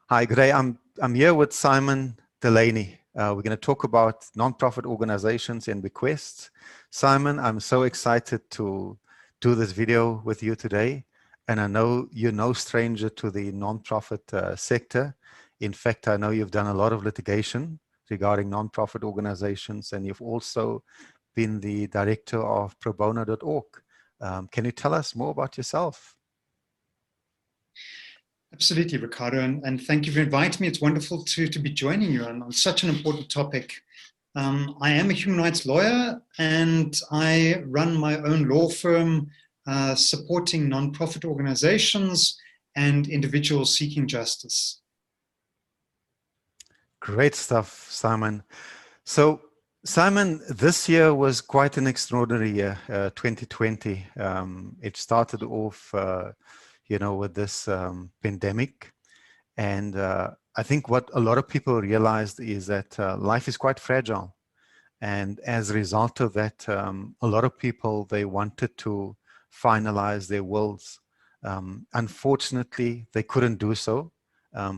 Hi, good day. I'm here with Simon Delaney. We're going to talk about nonprofit organizations and bequests. Simon, I'm so excited to do this video with you today. And I know you're no stranger to the nonprofit sector. In fact, I know you've done a lot of litigation regarding nonprofit organizations, and you've also been the director of probono.org. Can you tell us more about yourself? Absolutely, Ricardo, and thank you for inviting me. It's wonderful to be joining you on such an important topic. I am a human rights lawyer, and I run my own law firm supporting nonprofit organizations and individuals seeking justice. Great stuff, Simon. So, Simon, this year was quite an extraordinary year, 2020. It started off, with this pandemic. And I think what a lot of people realized is that life is quite fragile. And as a result of that, a lot of people, they wanted to finalize their wills. Unfortunately, they couldn't do so,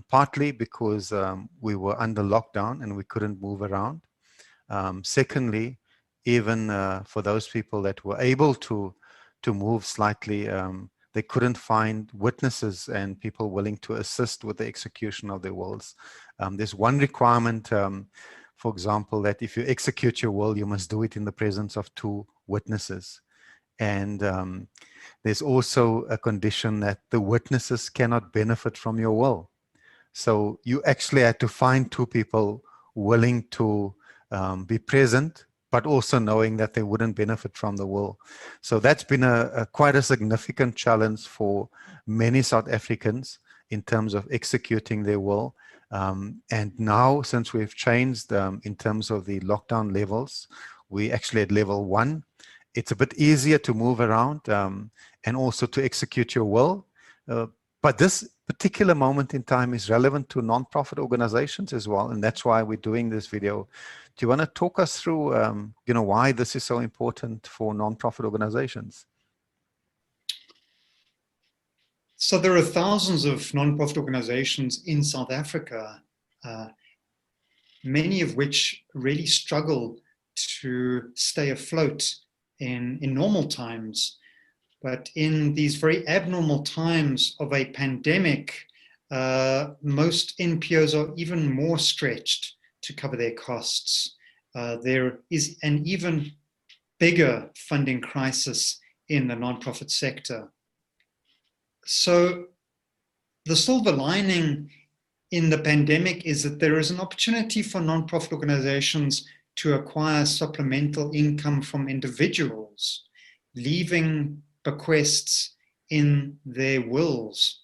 partly because we were under lockdown and we couldn't move around. Secondly, even for those people that were able to move slightly, they couldn't find witnesses and people willing to assist with the execution of their wills. There's one requirement, for example, that if you execute your will, you must do it in the presence of 2 witnesses. And there's also a condition that the witnesses cannot benefit from your will. So you actually had to find 2 people willing to be present, but also knowing that they wouldn't benefit from the will. So that's been quite a significant challenge for many South Africans in terms of executing their will. And now, since we've changed in terms of the lockdown levels, we actually at level 1. It's a bit easier to move around and also to execute your will. But this particular moment in time is relevant to nonprofit organizations as well, and that's why we're doing this video. Do you want to talk us through, why this is so important for nonprofit organizations? So there are thousands of nonprofit organizations in South Africa, many of which really struggle to stay afloat in normal times. But in these very abnormal times of a pandemic, most NPOs are even more stretched to cover their costs. There is an even bigger funding crisis in the nonprofit sector. So the silver lining in the pandemic is that there is an opportunity for nonprofit organizations to acquire supplemental income from individuals, leaving bequests in their wills.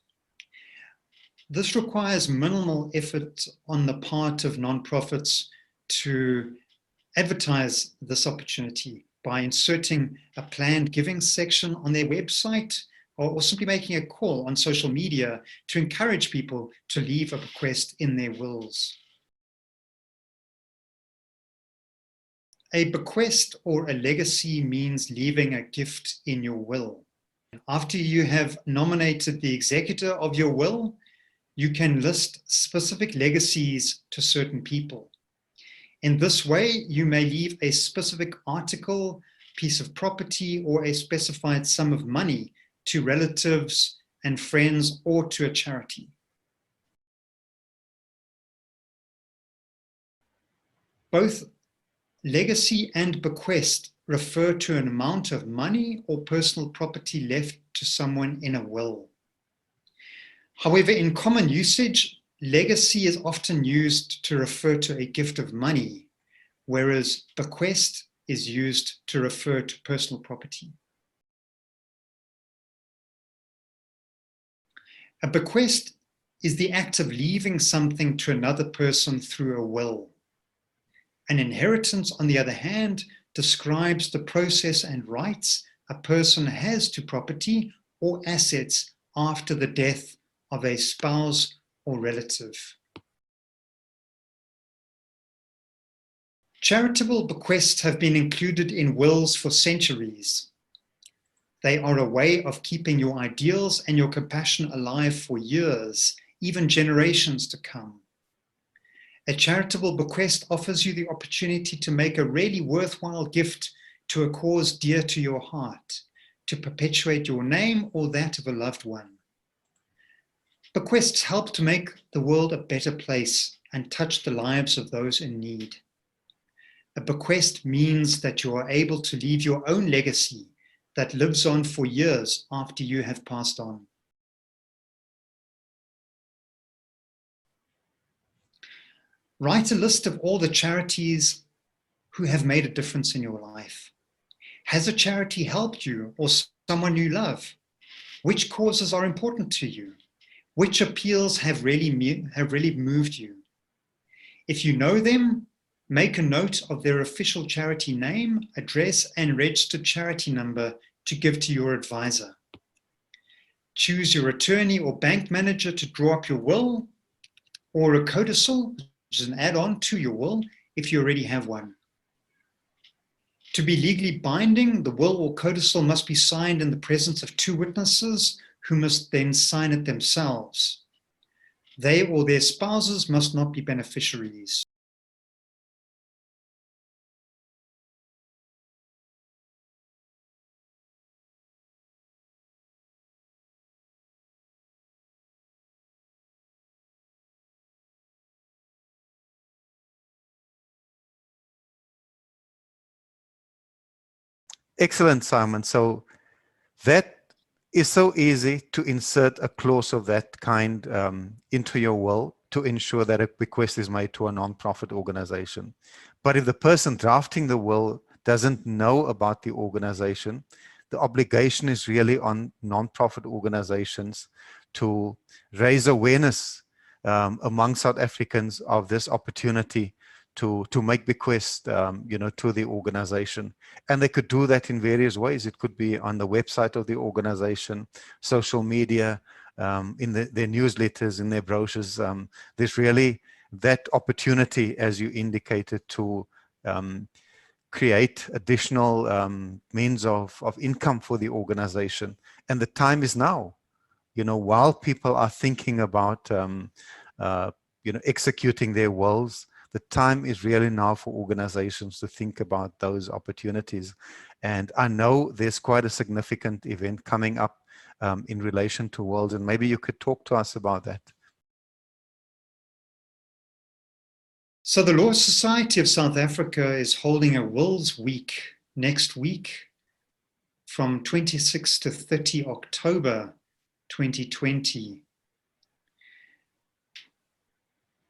This requires minimal effort on the part of nonprofits to advertise this opportunity by inserting a planned giving section on their website, or simply making a call on social media to encourage people to leave a bequest in their wills. A bequest or a legacy means leaving a gift in your will. After you have nominated the executor of your will, you can list specific legacies to certain people. In this way, you may leave a specific article, piece of property, or a specified sum of money to relatives and friends or to a charity. Both legacy and bequest refer to an amount of money or personal property left to someone in a will. However, in common usage, legacy is often used to refer to a gift of money, whereas bequest is used to refer to personal property. A bequest is the act of leaving something to another person through a will. An inheritance, on the other hand, describes the process and rights a person has to property or assets after the death of a spouse or relative. Charitable bequests have been included in wills for centuries. They are a way of keeping your ideals and your compassion alive for years, even generations to come. A charitable bequest offers you the opportunity to make a really worthwhile gift to a cause dear to your heart, to perpetuate your name or that of a loved one. Bequests help to make the world a better place and touch the lives of those in need. A bequest means that you are able to leave your own legacy that lives on for years after you have passed on. Write a list of all the charities who have made a difference in your life. Has a charity helped you or someone you love? Which causes are important to you? Which appeals have really moved you? If you know them, make a note of their official charity name, address, and registered charity number to give to your advisor. Choose your attorney or bank manager to draw up your will, or a codicil, which is an add-on to your will if you already have one. To be legally binding, the will or codicil must be signed in the presence of 2 witnesses who must then sign it themselves. They or their spouses must not be beneficiaries. Excellent, Simon. So that is so easy to insert a clause of that kind into your will to ensure that a bequest is made to a non-profit organization. But if the person drafting the will doesn't know about the organization, the obligation is really on non-profit organizations to raise awareness among South Africans of this opportunity to make bequests, to the organization. And they could do that in various ways. It could be on the website of the organization, social media, in their newsletters, in their brochures. There's really that opportunity, as you indicated, to create additional means of income for the organization. And the time is now, while people are thinking about, executing their wills. The time is really now for organizations to think about those opportunities. And I know there's quite a significant event coming up in relation to wills, and maybe you could talk to us about that. So the Law Society of South Africa is holding a Wills Week next week from 26 to 30 October 2020.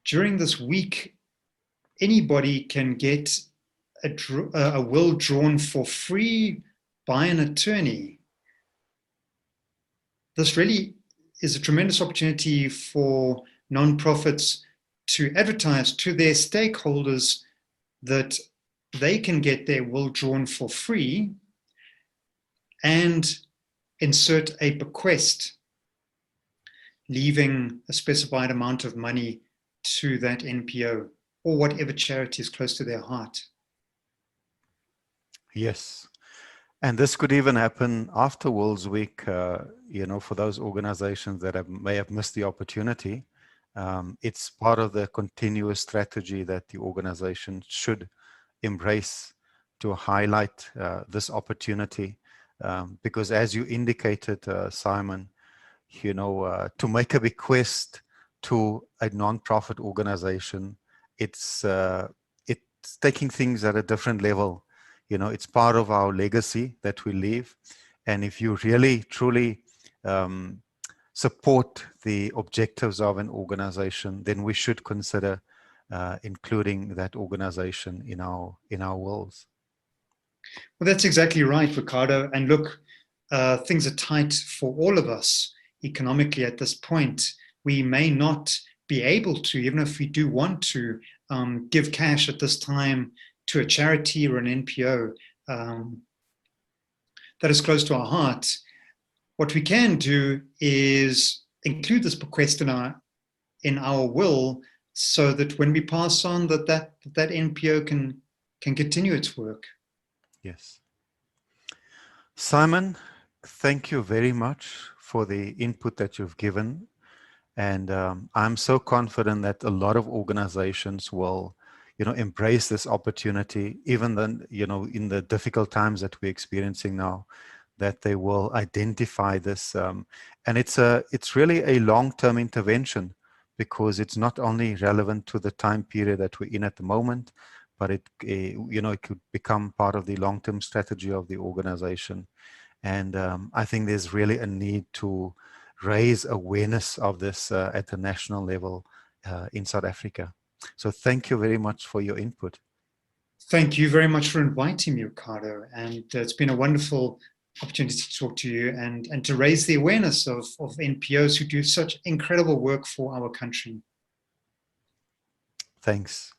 During this week, anybody can get a will drawn for free by an attorney. This really is a tremendous opportunity for nonprofits to advertise to their stakeholders that they can get their will drawn for free and insert a bequest, leaving a specified amount of money to that NPO or whatever charity is close to their heart. Yes. And this could even happen after Wills Week, for those organizations that may have missed the opportunity. It's part of the continuous strategy that the organization should embrace to highlight this opportunity. Because as you indicated, Simon, to make a bequest to a non-profit organization, it's taking things at a different level. It's part of our legacy that we leave. And if you really, truly support the objectives of an organization, then we should consider including that organization in our wills. Well, that's exactly right, Ricardo. And look, things are tight for all of us economically at this point. We may not be able to, even if we do want to, give cash at this time to a charity or an NPO that is close to our heart. What we can do is include this bequest in our will, so that when we pass on, that NPO can continue its work. Yes. Simon, thank you very much for the input that you've given. And I'm so confident that a lot of organizations will, embrace this opportunity, even then, in the difficult times that we're experiencing now, that they will identify this. And it's really a long-term intervention, because it's not only relevant to the time period that we're in at the moment, but it could become part of the long-term strategy of the organization. And I think there's really a need to raise awareness of this at the national level in South Africa. So thank you very much for your input. Thank you very much for inviting me, Ricardo. And it's been a wonderful opportunity to talk to you and to raise the awareness of NPOs who do such incredible work for our country. Thanks.